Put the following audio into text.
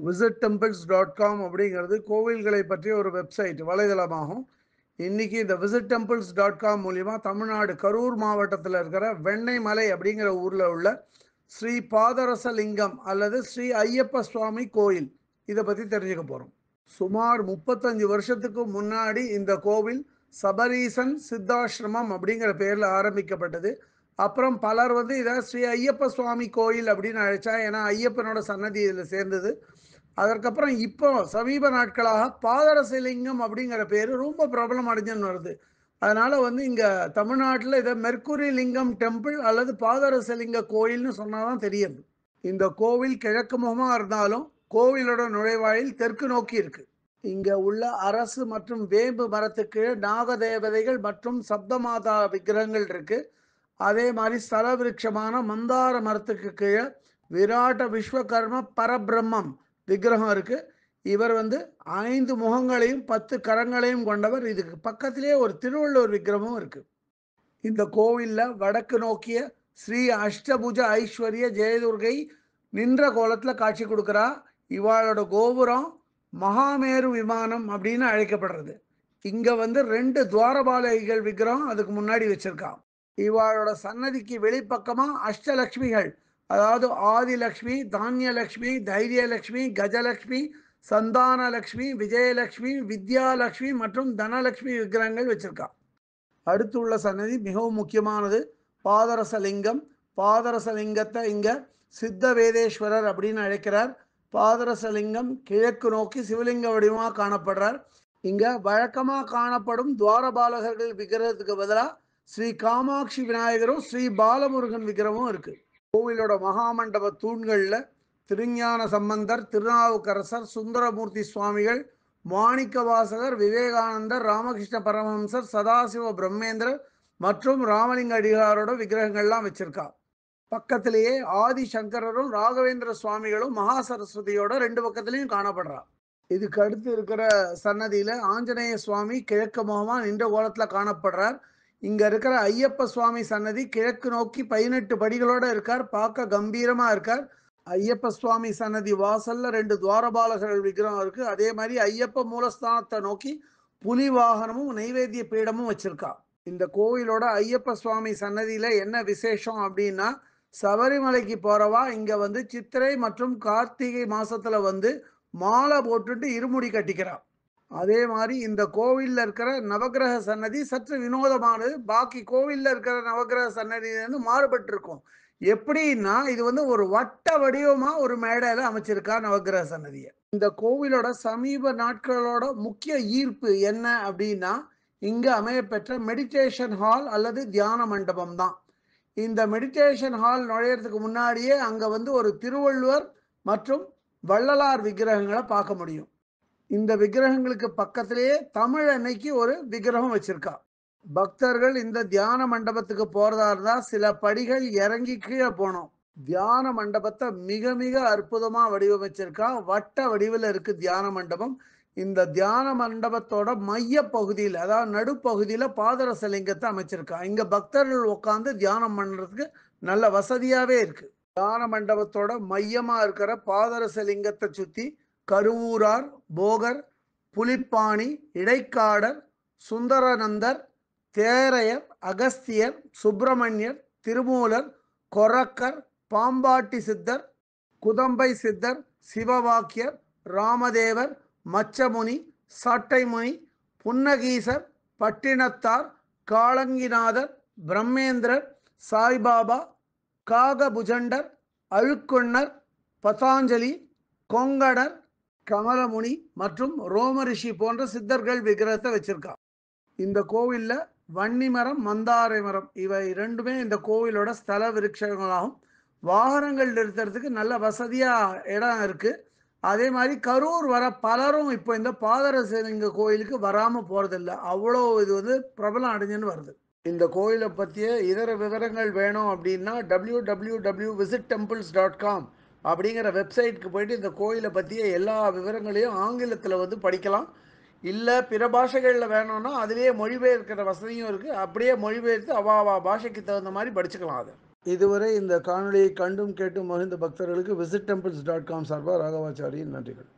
visittemples.com அப்படிங்கிறது கோவில்களை பற்றிய ஒரு வெப்சைட் வலைதளமாகும். இன்னைக்கு இந்த visittemples.com மூலியமா தமிழ்நாடு கரூர் மாவட்டத்தில் இருக்கிற வெண்ணெய்மலை அப்படிங்கிற ஊர்ல உள்ள ஸ்ரீ பாதரசலிங்கம் அல்லது ஸ்ரீ ஐயப்ப சுவாமி கோயில் இதை பத்தி தெரிஞ்சுக்க போறோம். சுமார் 35 வருஷத்துக்கு முன்னாடி இந்த கோவில் சபரீசன் சித்தாசிரமம் அப்படிங்கிற பேர்ல ஆரம்பிக்கப்பட்டது. அப்புறம் பலர் இதை ஸ்ரீ ஐயப்ப சுவாமி கோயில் அப்படின்னு அழைச்சா, ஏன்னா ஐயப்பனோட சன்னதி இதில் சேர்ந்தது. அதற்கப்புறம் இப்போ சமீப நாட்களாக பாதரசலிங்கம் அப்படிங்கிற பேர் ரொம்ப பிரபலம் அடைஞ்சுன்னு வருது. அதனால இங்க தமிழ்நாட்டில் இதை மெர்க்குரி லிங்கம் டெம்பிள் அல்லது பாதரசலிங்க கோயில்னு சொன்னாதான் தெரியுது. இந்த கோவில் கிழக்கு முகமா இருந்தாலும் கோவிலோட நுழைவாயில் தெற்கு நோக்கி இருக்கு. இங்க உள்ள அரசு மற்றும் வேம்பு மரத்துக்கு நாகதேவதைகள் மற்றும் சப்தமாதா விக்கிரகங்கள் இருக்கு. அதே மாதிரி ஸ்தல விருட்சமான மந்தார மரத்துக்கு கீழே விராட்ட விஸ்வகர்ம பரபிரம்மம் விக்கிரகம் இருக்கு. இவர் 5 முகங்களையும் 10 கரங்களையும் கொண்டவர். இதுக்கு பக்கத்திலேயே ஒரு திருவள்ளுவர் விக்கிரகமும் இருக்கு. இந்த கோவில்ல வடக்கு நோக்கிய ஸ்ரீ அஷ்டபுஜ ஐஸ்வர்ய ஜெயதுர்கை நின்ற கோலத்துல காட்சி கொடுக்கிறா. இவாளோட கோபுரம் மகாமேரு விமானம் அப்படின்னு அழைக்கப்படுறது. இங்க 2 துவாரபாலகிகள் விக்கிரகம் அதுக்கு முன்னாடி வச்சிருக்கான். இவாளோட சன்னதிக்கு வெளிப்பக்கமா அஷ்டலக்ஷ்மிகள், அதாவது ஆதிலக்ஷ்மி, தானியலக்ஷ்மி, தைரியலக்ஷ்மி, கஜலக்ஷ்மி, சந்தானலக்ஷ்மி, விஜயலக்ஷ்மி, வித்யாலக்ஷ்மி மற்றும் தனலக்ஷ்மி விக்கிரகங்கள் வச்சிருக்கா. அடுத்துள்ள சன்னதி மிகவும் முக்கியமானது, பாதரசலிங்கம். பாதரசலிங்கத்தை இங்க சித்த வேதேஸ்வரர் அப்படின்னு அழைக்கிறார். பாதரசலிங்கம் கிழக்கு நோக்கி சிவலிங்க வடிவமாக காணப்படுறார். இங்க வழக்கமா காணப்படும் துவாரபாலகர்கள் விக்கிரகத்துக்கு பதிலாக ஸ்ரீ காமாட்சி விநாயகரும் ஸ்ரீ பாலமுருகன் விக்கிரகமும் இருக்கு. கோவிலோட மகாமண்டப தூண்கள்ல திருஞான சம்பந்தர், திருநாவுக்கரசர், சுந்தரமூர்த்தி சுவாமிகள், மாணிக்க வாசகர், விவேகானந்தர், ராமகிருஷ்ண பரமஹம்சர், சதாசிவ பிரம்மேந்திரர் மற்றும் ராமலிங்க அடிகாரோட விக்கிரகங்கள்லாம் வச்சிருக்கா. பக்கத்திலேயே ஆதி சங்கரரும் ராகவேந்திர சுவாமிகளும் மகா சரஸ்வதியோட 2 பக்கத்திலையும் காணப்படுறா. இதுக்கு அடுத்து இருக்கிற சன்னதியில ஆஞ்சநேய சுவாமி கிழக்கு முகமா நின்ற கோலத்துல காணப்படுறார். இங்க இருக்கிற ஐயப்ப சுவாமி சன்னதி கிழக்கு நோக்கி 18 படிகளோட இருக்கார். பார்க்க கம்பீரமா இருக்கார். ஐயப்ப சுவாமி சன்னதி வாசல்ல 2 துவாரபாலகர்கள் விக்கிரகம் இருக்கு. அதே மாதிரி ஐயப்ப மூலஸ்தானத்தை நோக்கி புலி வாகனமும் நைவேத்திய பீடமும் வச்சிருக்கா. இந்த கோவிலோட ஐயப்ப சுவாமி சன்னதியில என்ன விசேஷம் அப்படின்னா, சபரிமலைக்கு போறவா இங்க சித்திரை மற்றும் கார்த்திகை மாசத்துல மாலை போட்டுட்டு இருமுடி கட்டிக்கிறா. அதே மாதிரி இந்த கோவில்ல இருக்கிற நவகிரக சன்னதி சற்று வினோதமானது. பாக்கி கோவில்ல இருக்கிற நவகிரக சன்னதியிலிருந்து மாறுபட்டு இருக்கும். எப்படின்னா, இது ஒரு வட்ட வடிவமா ஒரு மேடையில அமைச்சிருக்கா நவகிரக சன்னதிய. இந்த கோவிலோட சமீப நாட்களோட முக்கிய ஈர்ப்பு என்ன அப்படின்னா, இங்க அமையப்பெற்ற மெடிடேஷன் ஹால் அல்லது தியான மண்டபம் தான். இந்த மெடிடேஷன் ஹால் நுழையறதுக்கு முன்னாடியே அங்க ஒரு திருவள்ளுவர் மற்றும் வள்ளலார் விக்கிரகங்களை பார்க்க முடியும். இந்த விக்கிரகங்களுக்கு பக்கத்திலேயே தமிழ் அன்னைக்கு ஒரு விக்கிரகம் வச்சிருக்கா. பக்தர்கள் இந்த தியான மண்டபத்துக்கு போறதா இருந்தா சில படிகள் இறங்கி கீழே போனோம். தியான மண்டபத்தை மிக மிக அற்புதமா வடிவமைச்சிருக்கா. வட்ட வடிவில் இருக்கு தியான மண்டபம். இந்த தியான மண்டபத்தோட மைய பகுதியில், அதாவது நடுப்பகுதியில பாதரசலிங்கத்தை அமைச்சிருக்கா. இங்க பக்தர்கள் உட்காந்து தியானம் பண்றதுக்கு நல்ல வசதியாவே இருக்கு. தியான மண்டபத்தோட மையமா இருக்கிற பாதரசலிங்கத்தை சுத்தி கருவூரார், போகர், புலிப்பாணி, இடைக்காடர், சுந்தரநந்தர், தேரையர், அகஸ்தியர், சுப்பிரமணியர், திருமூலர், கொரக்கர், பாம்பாட்டி சித்தர், குதம்பை சித்தர், சிவவாக்கியர், ராமதேவர், மச்சமுனி, சாட்டைமுனி, புன்னகீசர், பட்டினத்தார், காளங்கிநாதர், பிரம்மேந்திரர், சாய்பாபா, காகபுஜண்டர், அழுக்குண்ணர், பதாஞ்சலி, கொங்கடர், கமலமுனி மற்றும் ரோமரிஷி போன்ற சித்தர்கள் விக்கிரகத்தை வச்சிருக்கா. இந்த கோவில்ல வன்னி மரம், மந்தாரை மரம் இவை 2மே இந்த கோவிலோட ஸ்தல விருட்சங்களாகும். வாகனங்கள் நிறுத்துறதுக்கு நல்ல வசதியா இடம் இருக்கு. அதே மாதிரி கரூர் வர பலரும் இப்போ இந்த பாதரசலிங்க கோயிலுக்கு வராம போறதில்லை. அவ்வளோ இது பிரபலம் அடைஞ்சுன்னு வருது. இந்த கோயிலை பற்றிய இதர விவரங்கள் வேணும் அப்படின்னா www.visittemples.com அப்படிங்கிற வெப்சைட்டுக்கு போயிட்டு இந்த கோயிலை பற்றிய எல்லா விவரங்களையும் ஆங்கிலத்தில் படிக்கலாம். இல்லை பிற பாஷைகளில் வேணும்னா அதுலேயே மொழிபெயர்க்கிற வசதியும் இருக்குது. அப்படியே மொழிபெயர்த்து அவா பாஷைக்கு தகுந்த மாதிரி படிச்சுக்கலாம் அதை. இதுவரை இந்த காணொளியை கண்டும் கேட்டும் மகிழ்ந்த பக்தர்களுக்கு விசிட் டெம்பிள்ஸ்.com சார்பாக ராகவாச்சாரியின் நன்றிகள்.